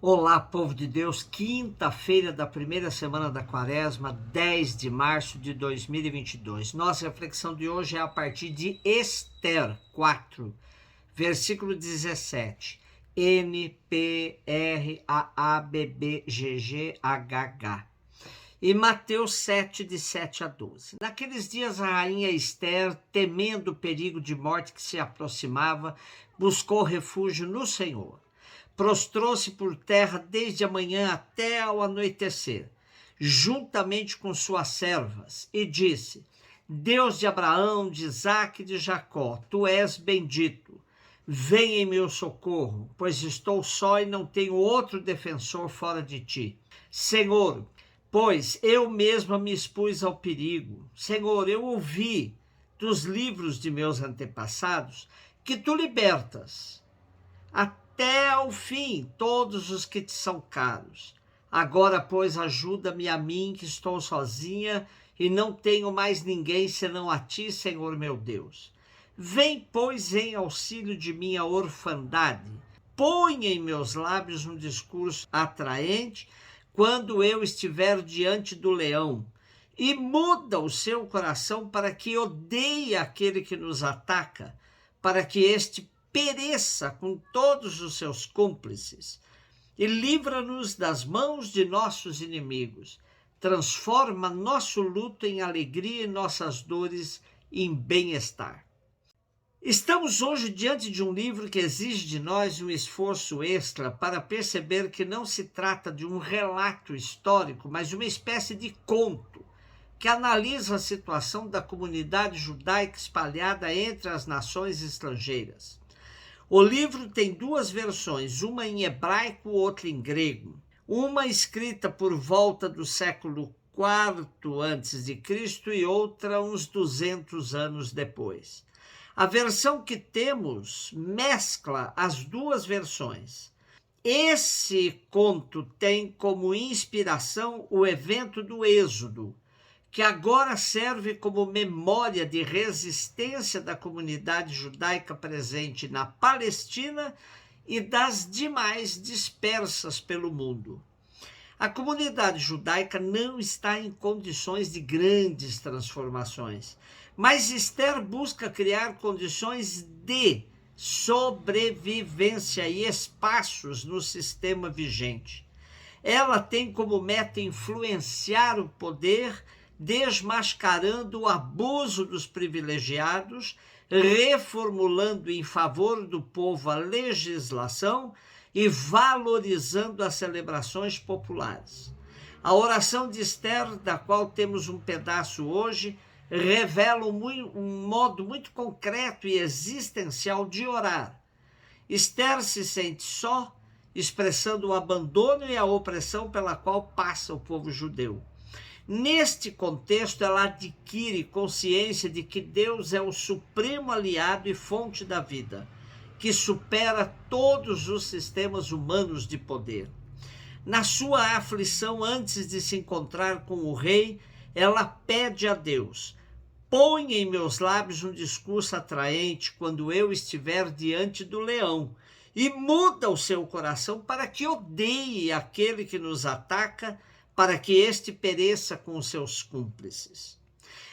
Olá, povo de Deus, quinta-feira da primeira semana da quaresma, 10 de março de 2022. Nossa reflexão de hoje é a partir de Ester 4, versículo 17. NPRAABBGGHH. E Mateus 7, de 7 a 12. Naqueles dias a rainha Ester, temendo o perigo de morte que se aproximava, buscou refúgio no Senhor. Prostrou-se por terra desde a manhã até ao anoitecer, juntamente com suas servas, e disse: Deus de Abraão, de Isaque e de Jacó, tu és bendito. Vem em meu socorro, pois estou só e não tenho outro defensor fora de ti. Senhor, pois eu mesma me expus ao perigo. Senhor, eu ouvi dos livros de meus antepassados que tu libertas até ao fim todos os que te são caros. Agora, pois, ajuda-me a mim, que estou sozinha e não tenho mais ninguém senão a ti, Senhor meu Deus. Vem, pois, em auxílio de minha orfandade. Põe em meus lábios um discurso atraente quando eu estiver diante do leão. E muda o seu coração para que odeie aquele que nos ataca, para que este pereça com todos os seus cúmplices, e livra-nos das mãos de nossos inimigos. Transforma nosso luto em alegria e nossas dores em bem-estar. Estamos hoje diante de um livro que exige de nós um esforço extra para perceber que não se trata de um relato histórico, mas de uma espécie de conto que analisa a situação da comunidade judaica espalhada entre as nações estrangeiras. O livro tem duas versões, uma em hebraico, outra em grego. Uma escrita por volta do século IV a.C. e outra uns 200 anos depois. A versão que temos mescla as duas versões. Esse conto tem como inspiração o evento do Êxodo, que agora serve como memória de resistência da comunidade judaica presente na Palestina e das demais dispersas pelo mundo. A comunidade judaica não está em condições de grandes transformações, mas Ester busca criar condições de sobrevivência e espaços no sistema vigente. Ela tem como meta influenciar o poder, desmascarando o abuso dos privilegiados, reformulando em favor do povo a legislação e valorizando as celebrações populares. A oração de Ester, da qual temos um pedaço hoje, revela um modo muito concreto e existencial de orar. Esther se sente só, expressando o abandono e a opressão pela qual passa o povo judeu. Neste contexto, ela adquire consciência de que Deus é o supremo aliado e fonte da vida, que supera todos os sistemas humanos de poder. Na sua aflição, antes de se encontrar com o rei, ela pede a Deus: põe em meus lábios um discurso atraente quando eu estiver diante do leão, e muda o seu coração para que odeie aquele que nos ataca, para que este pereça com os seus cúmplices.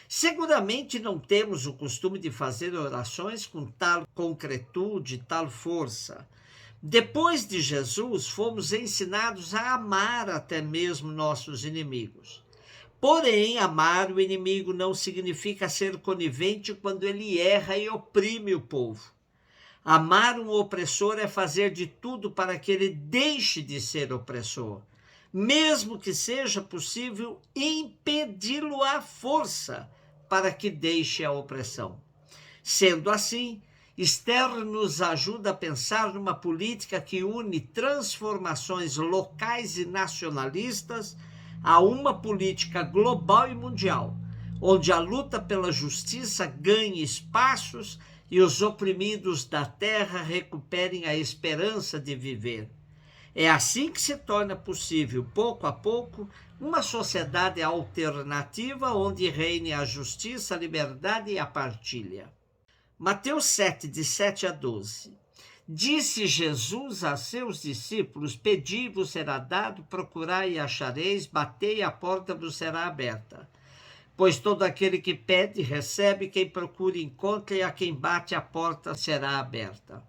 Seguramente não temos o costume de fazer orações com tal concretude, tal força. Depois de Jesus, fomos ensinados a amar até mesmo nossos inimigos. Porém, amar o inimigo não significa ser conivente quando ele erra e oprime o povo. Amar um opressor é fazer de tudo para que ele deixe de ser opressor, mesmo que seja possível impedi-lo à força para que deixe a opressão. Sendo assim, Ester nos ajuda a pensar numa política que une transformações locais e nacionalistas a uma política global e mundial, onde a luta pela justiça ganhe espaços e os oprimidos da terra recuperem a esperança de viver. É assim que se torna possível, pouco a pouco, uma sociedade alternativa onde reine a justiça, a liberdade e a partilha. Mateus 7, de 7 a 12. Disse Jesus a seus discípulos: pedi e vos será dado, procurai e achareis, batei e a porta vos será aberta. Pois todo aquele que pede, recebe, quem procura, encontra, e a quem bate, a porta será aberta.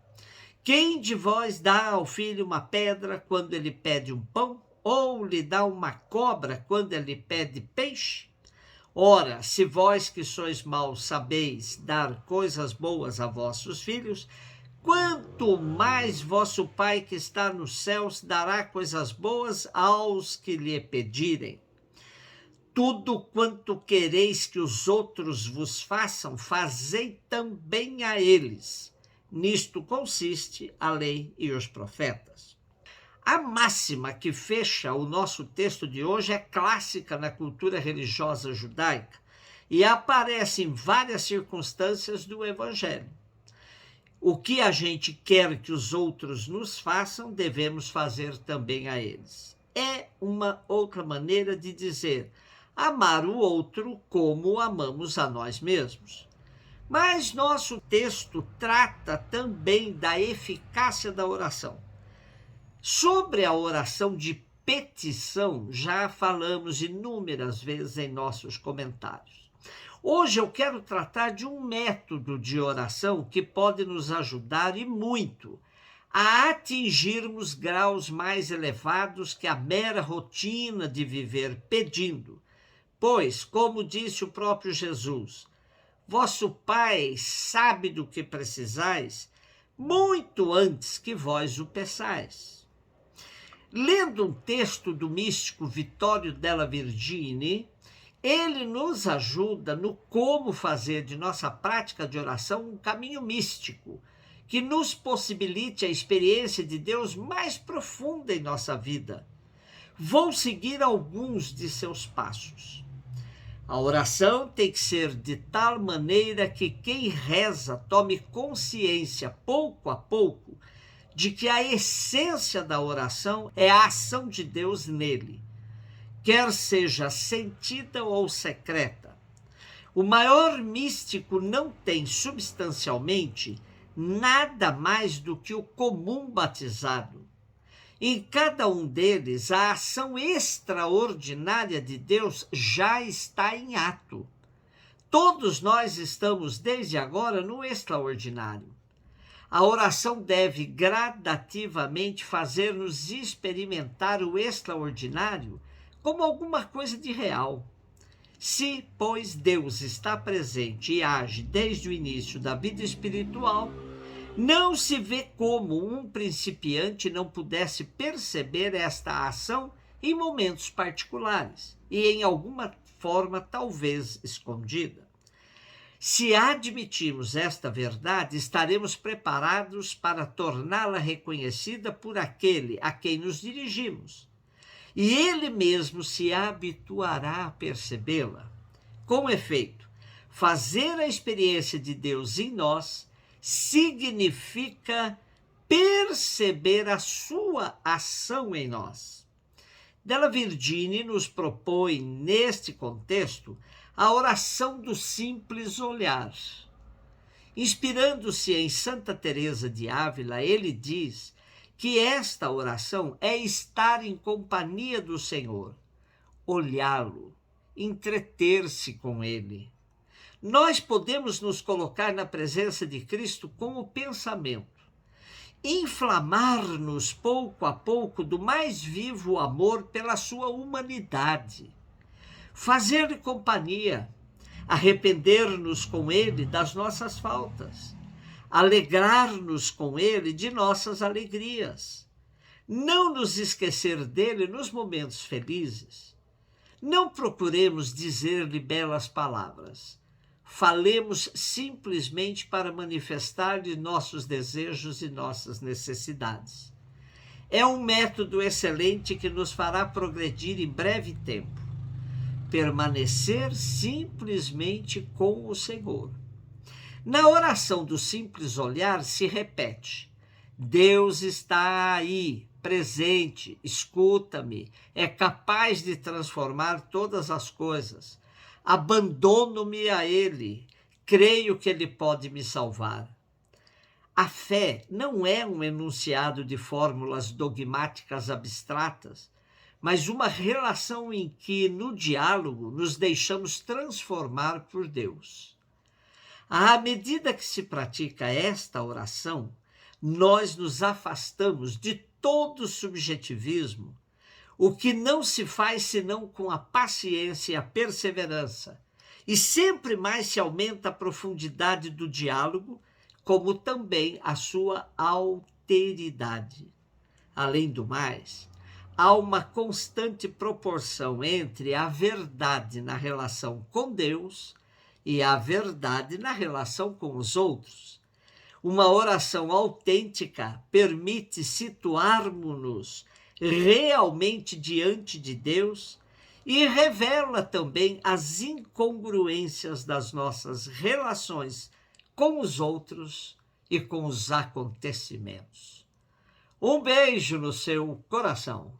Quem de vós dá ao filho uma pedra quando ele pede um pão? Ou lhe dá uma cobra quando ele pede peixe? Ora, se vós que sois maus sabeis dar coisas boas a vossos filhos, quanto mais vosso Pai que está nos céus dará coisas boas aos que lhe pedirem. Tudo quanto quereis que os outros vos façam, fazei também a eles. Nisto consiste a lei e os profetas. A máxima que fecha o nosso texto de hoje é clássica na cultura religiosa judaica e aparece em várias circunstâncias do Evangelho. O que a gente quer que os outros nos façam, devemos fazer também a eles. É uma outra maneira de dizer amar o outro como amamos a nós mesmos. Mas nosso texto trata também da eficácia da oração. Sobre a oração de petição, já falamos inúmeras vezes em nossos comentários. Hoje eu quero tratar de um método de oração que pode nos ajudar e muito a atingirmos graus mais elevados que a mera rotina de viver pedindo. Pois, como disse o próprio Jesus, vosso Pai sabe do que precisais muito antes que vós o peçais. Lendo um texto do místico Vittorio della Vergine, ele nos ajuda no como fazer de nossa prática de oração um caminho místico, que nos possibilite a experiência de Deus mais profunda em nossa vida. Vou seguir alguns de seus passos. A oração tem que ser de tal maneira que quem reza tome consciência, pouco a pouco, de que a essência da oração é a ação de Deus nele, quer seja sentida ou secreta. O maior místico não tem substancialmente nada mais do que o comum batizado. Em cada um deles, a ação extraordinária de Deus já está em ato. Todos nós estamos, desde agora, no extraordinário. A oração deve gradativamente fazer-nos experimentar o extraordinário como alguma coisa de real. Se, pois, Deus está presente e age desde o início da vida espiritual, não se vê como um principiante não pudesse perceber esta ação em momentos particulares e em alguma forma talvez escondida. Se admitirmos esta verdade, estaremos preparados para torná-la reconhecida por aquele a quem nos dirigimos. E ele mesmo se habituará a percebê-la. Com efeito, fazer a experiência de Deus em nós significa perceber a sua ação em nós. Della Vergine nos propõe, neste contexto, a oração do simples olhar. Inspirando-se em Santa Teresa de Ávila, ele diz que esta oração é estar em companhia do Senhor, olhá-lo, entreter-se com ele. Nós podemos nos colocar na presença de Cristo com o pensamento, inflamar-nos pouco a pouco do mais vivo amor pela sua humanidade, fazer-lhe companhia, arrepender-nos com ele das nossas faltas, alegrar-nos com ele de nossas alegrias, não nos esquecer dele nos momentos felizes. Não procuremos dizer-lhe belas palavras, falemos simplesmente para manifestar-lhe nossos desejos e nossas necessidades. É um método excelente que nos fará progredir em breve tempo. Permanecer simplesmente com o Senhor. Na oração do simples olhar se repete: Deus está aí, presente, escuta-me, é capaz de transformar todas as coisas. Abandono-me a Ele, creio que Ele pode me salvar. A fé não é um enunciado de fórmulas dogmáticas abstratas, mas uma relação em que, no diálogo, nos deixamos transformar por Deus. À medida que se pratica esta oração, nós nos afastamos de todo subjetivismo, o que não se faz senão com a paciência e a perseverança, e sempre mais se aumenta a profundidade do diálogo, como também a sua alteridade. Além do mais, há uma constante proporção entre a verdade na relação com Deus e a verdade na relação com os outros. Uma oração autêntica permite situarmos-nos realmente diante de Deus e revela também as incongruências das nossas relações com os outros e com os acontecimentos. Um beijo no seu coração.